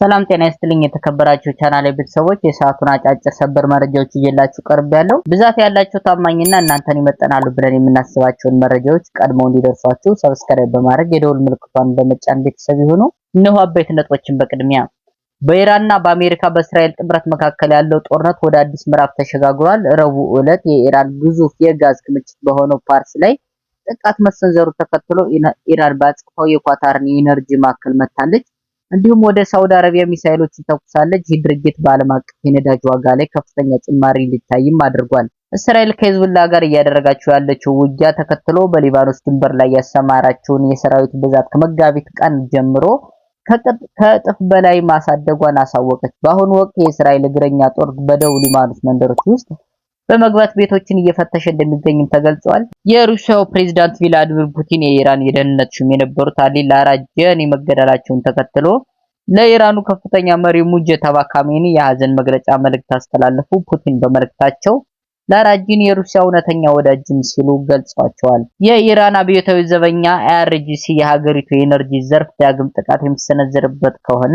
ሰላም ጤና ይስጥልኝ የተከበራችሁ ቻናሌ ቤተሰቦች የሰዓቱን አጫጭር ሰበር መረጃዎች ይዤላችሁ ቀርቤያለሁ። ብዛት ያላቸው ታማኝና እናንተን ይመጠናሉ ብለን የምናስባቸውን መረጃዎች ቀድመው እንዲደርሷችሁ ሰብስክራይብ በማድረግ የደወል ምልክቷን በመጫን ቤተሰብ ይሁኑ። እነሆ አበይት ነጥቦችን በቅድሚያ በኢራንና በአሜሪካ በእስራኤል ጥምረት መካከል ያለው ጦርነት ወደ አዲስ ምዕራፍ ተሸጋግሯል። ረቡዕ ዕለት የኢራን ግዙፍ የጋዝ ክምችት በሆነው ፓርስ ላይ ጥቃት መሰንዘሩ ተከትሎ ኢራን ባጸፋው የኳታርን የኢነርጂ ማዕከል መታለች። እንዲሁም ወደ ሳውዲ አረቢያ ሚሳኤሎችን ተኩሳለች። ይህ ድርጊት በዓለም አቀፍ የነዳጅ ዋጋ ላይ ከፍተኛ ጭማሪ እንዲታይም አድርጓል። እስራኤል ከሂዝቡላህ ጋር እያደረጋቸው ያለችው ውጊያ ተከትሎ በሊባኖስ ድንበር ላይ ያሰማራቸውን የሰራዊት ብዛት ከመጋቢት ቀን ጀምሮ ከእጥፍ በላይ ማሳደጓን አሳወቀች። በአሁኑ ወቅት የእስራኤል እግረኛ ጦር በደቡብ ሊባኖስ መንደሮች ውስጥ በመግባት ቤቶችን እየፈተሸ እንደሚገኝም ተገልጿል። የሩሲያው ፕሬዝዳንት ቭላዲሚር ፑቲን የኢራን የደህንነት ሹም የነበሩት አሊ ላራጃኒ መገደላቸውን ተከትሎ ለኢራኑ ከፍተኛ መሪ ሙጀተባ ካሜኒ የሐዘን መግለጫ መልእክት አስተላለፉ። ፑቲን በመልእክታቸው ላራጃኒ የሩሲያ እውነተኛ ወዳጅም ሲሉ ገልጸዋቸዋል። የኢራን አብዮታዊ ዘበኛ IRGC የሀገሪቱ የኤነርጂ ዘርፍ ዳግም ጥቃት የሚሰነዘርበት ከሆነ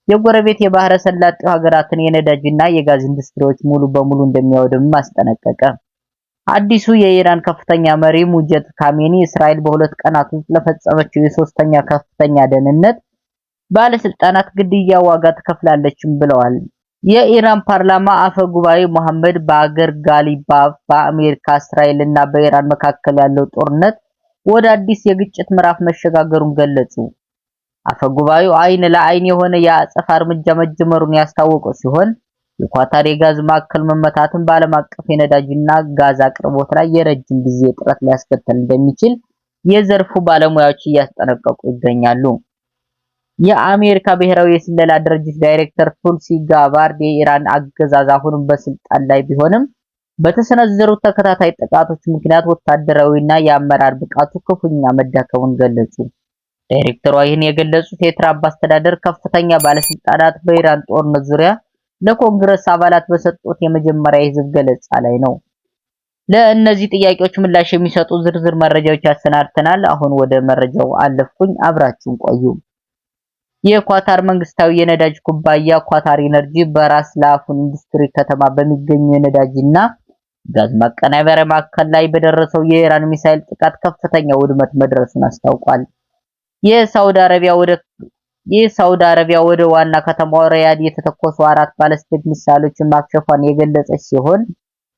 የጎረቤት የባህረ ሰላጤው ሀገራትን የነዳጅና የጋዝ ኢንዱስትሪዎች ሙሉ በሙሉ እንደሚያወድም አስጠነቀቀ። አዲሱ የኢራን ከፍተኛ መሪ ሙጀት ካሜኒ እስራኤል በሁለት ቀናት ውስጥ ለፈጸመችው የሶስተኛ ከፍተኛ ደህንነት ባለስልጣናት ግድያ ዋጋ ትከፍላለችም ብለዋል። የኢራን ፓርላማ አፈ ጉባኤ መሐመድ ባገር ጋሊባፍ በአሜሪካ እስራኤልና በኢራን መካከል ያለው ጦርነት ወደ አዲስ የግጭት ምዕራፍ መሸጋገሩን ገለጹ። አፈ ጉባኤው አይን ለአይን የሆነ የአጸፋ እርምጃ መጀመሩን ያስታወቁ ሲሆን የኳታር የጋዝ ማዕከል መመታትን በዓለም አቀፍ የነዳጅና ጋዝ አቅርቦት ላይ የረጅም ጊዜ እጥረት ሊያስከትል እንደሚችል የዘርፉ ባለሙያዎች እያስጠነቀቁ ይገኛሉ። የአሜሪካ ብሔራዊ የስለላ ድርጅት ዳይሬክተር ቱልሲ ጋባርድ የኢራን አገዛዝ አሁንም በስልጣን ላይ ቢሆንም በተሰነዘሩት ተከታታይ ጥቃቶች ምክንያት ወታደራዊና የአመራር ብቃቱ ክፉኛ መዳከሙን ገለጹ። ዳይሬክተሯ ይህን የገለጹት የትራምፕ አስተዳደር ከፍተኛ ባለስልጣናት በኢራን ጦርነት ዙሪያ ለኮንግረስ አባላት በሰጡት የመጀመሪያ የህዝብ ገለጻ ላይ ነው። ለእነዚህ ጥያቄዎች ምላሽ የሚሰጡ ዝርዝር መረጃዎች አሰናድተናል። አሁን ወደ መረጃው አለፍኩኝ፣ አብራችሁን ቆዩ። የኳታር መንግስታዊ የነዳጅ ኩባንያ ኳታር ኢነርጂ በራስ ላፉን ኢንዱስትሪ ከተማ በሚገኙ የነዳጅና ጋዝ ማቀናበሪያ ማዕከል ላይ በደረሰው የኢራን ሚሳኤል ጥቃት ከፍተኛ ውድመት መድረሱን አስታውቋል። የሳውዲ አረቢያ ወደ ዋና ከተማው ሪያድ የተተኮሱ 4 ባለስቲክ ሚሳኤሎችን ማክሸፏን የገለጸች ሲሆን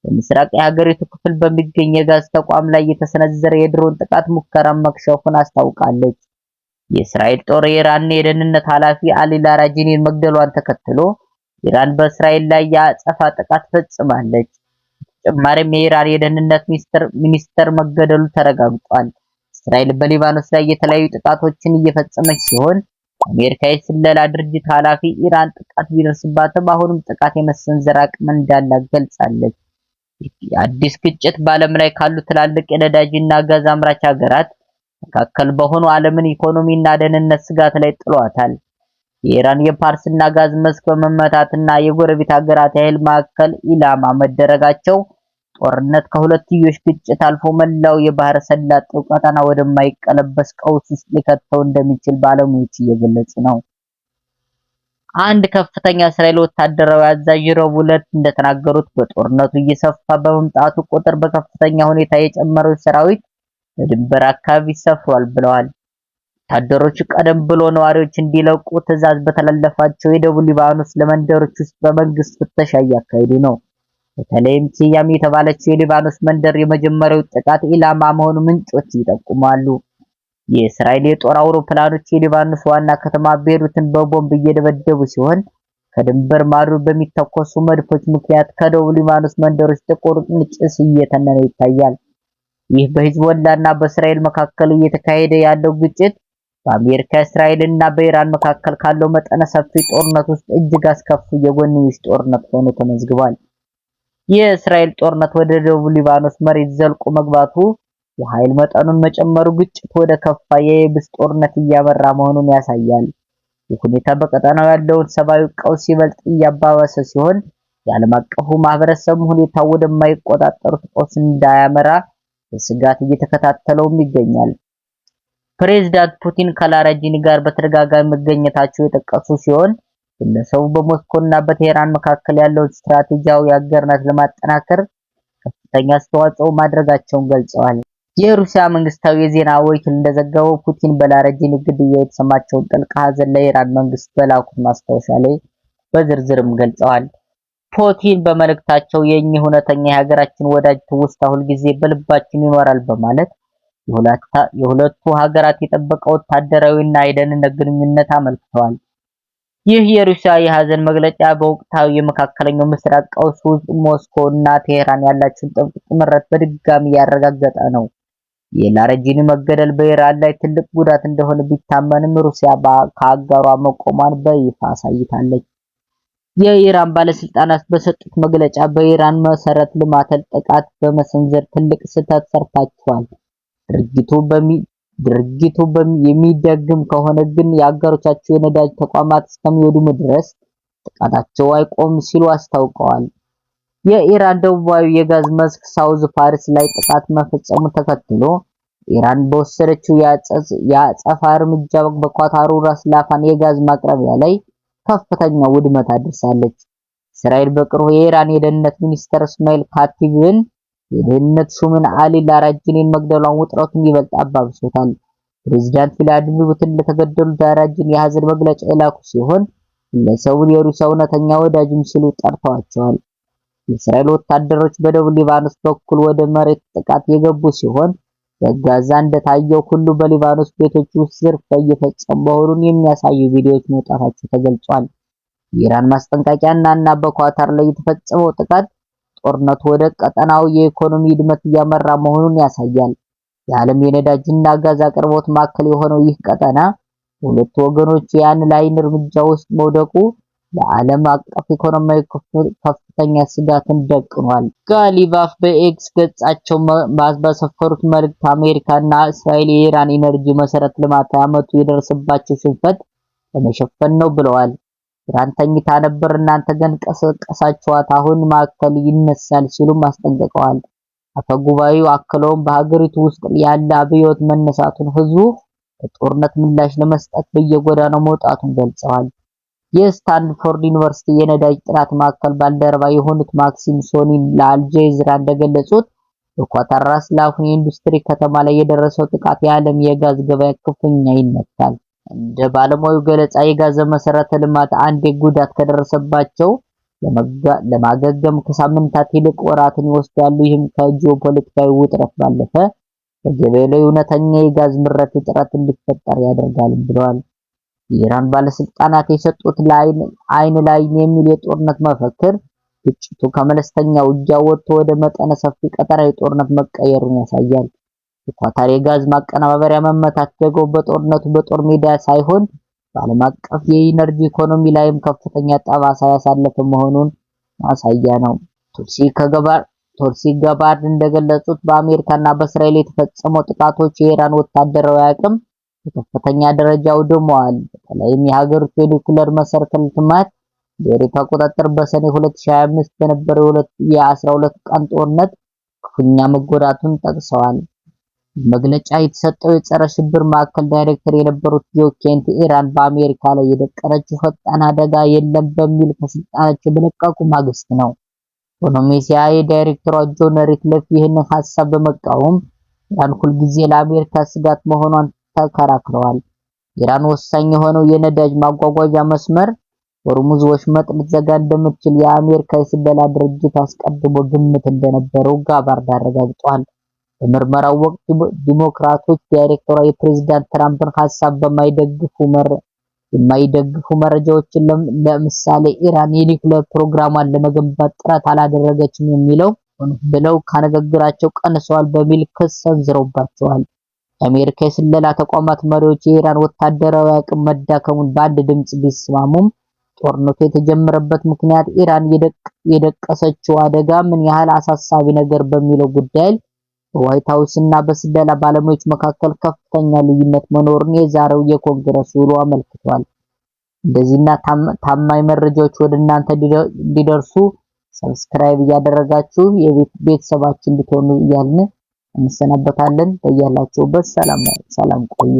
በምስራቅ የሀገሪቱ ክፍል በሚገኝ የጋዝ ተቋም ላይ የተሰነዘረ የድሮን ጥቃት ሙከራ መክሸፉን አስታውቃለች። የእስራኤል ጦር የኢራን የደህንነት ኃላፊ አሊ ላራጃኒን መግደሏን ተከትሎ ኢራን በእስራኤል ላይ የአጸፋ ጥቃት ፈጽማለች። በተጨማሪም የኢራን የደህንነት ሚኒስተር መገደሉ ተረጋግጧል። እስራኤል በሊባኖስ ላይ የተለያዩ ጥቃቶችን እየፈጸመች ሲሆን አሜሪካ የስለላ ድርጅት ኃላፊ ኢራን ጥቃት ቢደርስባትም አሁንም ጥቃት የመሰንዘር አቅም እንዳላት ገልጻለች። አዲስ ግጭት በዓለም ላይ ካሉ ትላልቅ የነዳጅና ጋዝ አምራች ሀገራት መካከል በሆኑ ዓለምን ኢኮኖሚና ደህንነት ስጋት ላይ ጥሏታል። የኢራን የፓርስና ጋዝ መስክ በመመታትና የጎረቤት ሀገራት የኃይል ማዕከል ኢላማ መደረጋቸው ጦርነት ከሁለትዮሽ ግጭት አልፎ መላው የባህረ ሰላጤው ቀጠና ወደማይቀለበስ ቀውስ ውስጥ ሊከተው እንደሚችል ባለሙያዎች እየገለጹ ነው። አንድ ከፍተኛ እስራኤል ወታደራዊ አዛዥ ረቡዕ ዕለት እንደተናገሩት በጦርነቱ እየሰፋ በመምጣቱ ቁጥር በከፍተኛ ሁኔታ የጨመረው ሰራዊት በድንበር አካባቢ ሰፍሯል ብለዋል። ወታደሮቹ ቀደም ብሎ ነዋሪዎች እንዲለቁ ትዕዛዝ በተላለፋቸው የደቡብ ሊባኖስ ለመንደሮች ውስጥ በመንግስት ፍተሻ እያካሄዱ ነው። በተለይም ሲያም የተባለችው የሊባኖስ መንደር የመጀመሪያው ጥቃት ኢላማ መሆኑ ምንጮች ይጠቁማሉ። የእስራኤል የጦር አውሮፕላኖች የሊባኖስ ዋና ከተማ ቤሩትን በቦምብ እየደበደቡ ሲሆን ከድንበር ማዶ በሚተኮሱ መድፎች ምክንያት ከደቡብ ሊባኖስ መንደሮች ጥቁር ጭስ እየተነነ ይታያል። ይህ በሂዝቦላና በእስራኤል መካከል እየተካሄደ ያለው ግጭት በአሜሪካ እስራኤልና በኢራን መካከል ካለው መጠነ ሰፊ ጦርነት ውስጥ እጅግ አስከፊ የጎንዮሽ ጦርነት ሆኖ ተመዝግቧል። የእስራኤል ጦርነት ወደ ደቡብ ሊባኖስ መሬት ዘልቆ መግባቱ የኃይል መጠኑን መጨመሩ ግጭቱ ወደ ከፋ የየብስ ጦርነት እያመራ መሆኑን ያሳያል። ይህ ሁኔታ በቀጠናው ያለውን ሰብአዊ ቀውስ ይበልጥ እያባባሰ ሲሆን የዓለም አቀፉ ማህበረሰብ ሁኔታው ወደማይቆጣጠሩት ቀውስ እንዳያመራ በስጋት እየተከታተለውም ይገኛል። ፕሬዝዳንት ፑቲን ከላራጃኒ ጋር በተደጋጋሚ መገኘታቸው የጠቀሱ ሲሆን ግለሰቡ በሞስኮና በቴህራን መካከል ያለውን ስትራቴጂያዊ አጋርነት ለማጠናከር ከፍተኛ አስተዋጽኦ ማድረጋቸውን ገልጸዋል። የሩሲያ መንግስታዊ የዜና ወኪል እንደዘገበው ፑቲን በላረጂኒ ግድያ የተሰማቸውን ጥልቅ ሐዘን ለኢራን መንግስት በላኩት ማስታወሻ ላይ በዝርዝርም ገልጸዋል። ፑቲን በመልእክታቸው የእኚህ እውነተኛ የሀገራችን ወዳጅ ትውስታ ሁልጊዜ በልባችን ይኖራል በማለት የሁለቱ ሀገራት የጠበቀ ወታደራዊና የደህንነት ግንኙነት አመልክተዋል። ይህ የሩሲያ የሐዘን መግለጫ በወቅታዊ የመካከለኛው ምስራቅ ቀውስ ውስጥ ሞስኮ እና ቴህራን ያላቸውን ጥብቅ ጥምረት በድጋሚ ያረጋገጠ ነው። የላረጂኒ መገደል በኢራን ላይ ትልቅ ጉዳት እንደሆነ ቢታመንም ሩሲያ ከአጋሯ መቆሟን በይፋ አሳይታለች። የኢራን ባለስልጣናት በሰጡት መግለጫ በኢራን መሰረተ ልማት ጥቃት በመሰንዘር ትልቅ ስህተት ሰርታችኋል፣ ድርጊቱ የሚደግም ከሆነ ግን የአጋሮቻቸው የነዳጅ ተቋማት እስከሚወድሙ ድረስ ጥቃታቸው አይቆም ሲሉ አስታውቀዋል። የኢራን ደቡባዊ የጋዝ መስክ ሳውዝ ፋርስ ላይ ጥቃት መፈጸሙን ተከትሎ ኢራን በወሰደችው የአጸፋ እርምጃ በኳታሩ ራስ ላፋን የጋዝ ማቅረቢያ ላይ ከፍተኛ ውድመት አድርሳለች። እስራኤል በቅርቡ የኢራን የደህንነት ሚኒስትር እስማኤል ካቲብን የደህንነት ሹምን አሊ ላራጂኒን መግደሏን ውጥረቱን ይበልጥ አባብሶታል። ፕሬዝዳንት ቭላዲሚር ፑቲን ለተገደሉት ላራጂኒ የሐዘን መግለጫ የላኩ ሲሆን ግለሰቡን የሩሲያ እውነተኛ ወዳጅም ሲሉ ጠርተዋቸዋል። የእስራኤል ወታደሮች በደቡብ ሊባኖስ በኩል ወደ መሬት ጥቃት የገቡ ሲሆን በጋዛ እንደታየው ሁሉ በሊባኖስ ቤቶች ውስጥ ዝርፊያ እየፈጸሙ መሆኑን የሚያሳዩ ቪዲዮዎች መውጣታቸው ተገልጿል። የኢራን ማስጠንቀቂያና በኳታር ላይ የተፈጸመው ጥቃት ጦርነቱ ወደ ቀጠናዊ የኢኮኖሚ ውድመት እያመራ መሆኑን ያሳያል። የዓለም የነዳጅና ጋዝ አቅርቦት ማዕከል የሆነው ይህ ቀጠና ሁለቱ ወገኖች ያን ላይን እርምጃ ውስጥ መውደቁ ለዓለም አቀፍ ኢኮኖሚያዊ ከፍተኛ ስጋትን ደቅኗል። ጋሊቫፍ በኤክስ ገጻቸው ባሰፈሩት መልእክት አሜሪካና እስራኤል የኢራን ኢነርጂ መሰረተ ልማት ዓመቱ የደረሰባቸው ሽንፈት ለመሸፈን ነው ብለዋል። ኢራን ተኝታ ነበር፣ እናንተ ግን ቀሰቀሳችኋት፣ አሁን ማዕከል ይነሳል ሲሉም አስጠንቅቀዋል። አፈጉባኤው አክለውም በሀገሪቱ ውስጥ ያለ አብዮት መነሳቱን ህዝቡ ለጦርነት ምላሽ ለመስጠት በየጎዳናው መውጣቱን ገልጸዋል። የስታንፎርድ ዩኒቨርሲቲ የነዳጅ ጥናት ማዕከል ባልደረባ የሆኑት ማክሲም ሶኒን ለአልጀዚራ እንደገለጹት በኳታር ራስ ላፋን የኢንዱስትሪ ከተማ ላይ የደረሰው ጥቃት የዓለም የጋዝ ገበያ ክፉኛ ይነካል። እንደ ባለሙያው ገለጻ የጋዝ መሰረተ ልማት አንዴ ጉዳት ከደረሰባቸው ለማገገም ከሳምንታት ይልቅ ወራትን ይወስዳሉ። ይህም ከጂኦፖለቲካዊ ውጥረት ባለፈ በገበያው ላይ እውነተኛ የጋዝ ምርት እጥረት እንዲፈጠር ያደርጋል ብለዋል። የኢራን ባለስልጣናት የሰጡት አይን ላይን የሚል የጦርነት መፈክር ግጭቱ ከመለስተኛ ውጊያ ወጥቶ ወደ መጠነ ሰፊ ቀጠናዊ ጦርነት መቀየሩን ያሳያል። የኳታር የጋዝ ማቀነባበሪያ መመታት ደግሞ በጦርነቱ በጦር ሜዳ ሳይሆን በዓለም አቀፍ የኢነርጂ ኢኮኖሚ ላይም ከፍተኛ ጠባሳ ያሳለፈ መሆኑን ማሳያ ነው። ቱርሲ ገባርድ እንደገለጹት በአሜሪካና በእስራኤል የተፈጸመው ጥቃቶች የኢራን ወታደራዊ አቅም በከፍተኛ ደረጃ አውድመዋል። በተለይም የሀገሪቱ የኒውክሌር መሰረተ ልማት በአሜሪካ አቆጣጠር በሰኔ 2025 በነበረው የ12 ቀን ጦርነት ክፉኛ መጎዳቱን ጠቅሰዋል። መግለጫ የተሰጠው የጸረ ሽብር ማዕከል ዳይሬክተር የነበሩት ጆ ኬንት ኢራን በአሜሪካ ላይ የደቀነችው ፈጣን አደጋ የለም በሚል ከስልጣናቸው በለቀቁ ማግስት ነው። ሆኖም የሲአይኤ ዳይሬክተሯ ጆን ሪትሊፍ ይህንን ሐሳብ በመቃወም ኢራን ሁልጊዜ ለአሜሪካ ስጋት መሆኗን ተከራክረዋል። ኢራን ወሳኝ የሆነው የነዳጅ ማጓጓዣ መስመር ሆርሙዝ ወሽመጥ ልትዘጋ እንደምትችል የአሜሪካ የስለላ ድርጅት አስቀድሞ ግምት እንደነበረው ጋባርድ አረጋግጧል። በምርመራው ወቅት ዲሞክራቶች ዳይሬክተሯ የፕሬዝዳንት ትራምፕን ሐሳብ የማይደግፉ መረጃዎችን ለምሳሌ ኢራን የኒውክሌር ፕሮግራሟን ለመገንባት ጥረት አላደረገችም የሚለው ብለው ከንግግራቸው ቀንሰዋል በሚል ክስ ሰንዝረውባቸዋል። የአሜሪካ የስለላ ተቋማት መሪዎች የኢራን ወታደራዊ አቅም መዳከሙን በአንድ ድምጽ ቢስማሙም ጦርነቱ የተጀመረበት ምክንያት ኢራን የደቀሰችው አደጋ ምን ያህል አሳሳቢ ነገር በሚለው ጉዳይ በዋይት ሃውስ እና በስለላ ባለሙያዎች መካከል ከፍተኛ ልዩነት መኖሩን የዛሬው የኮንግረስ ውሎ አመልክቷል። እንደዚህና ታማኝ መረጃዎች ወደ እናንተ እንዲደርሱ ሰብስክራይብ እያደረጋችሁ የቤተሰባችን እንድትሆኑ እያልን እንሰናበታለን። በያላችሁበት ሰላም ቆዩ።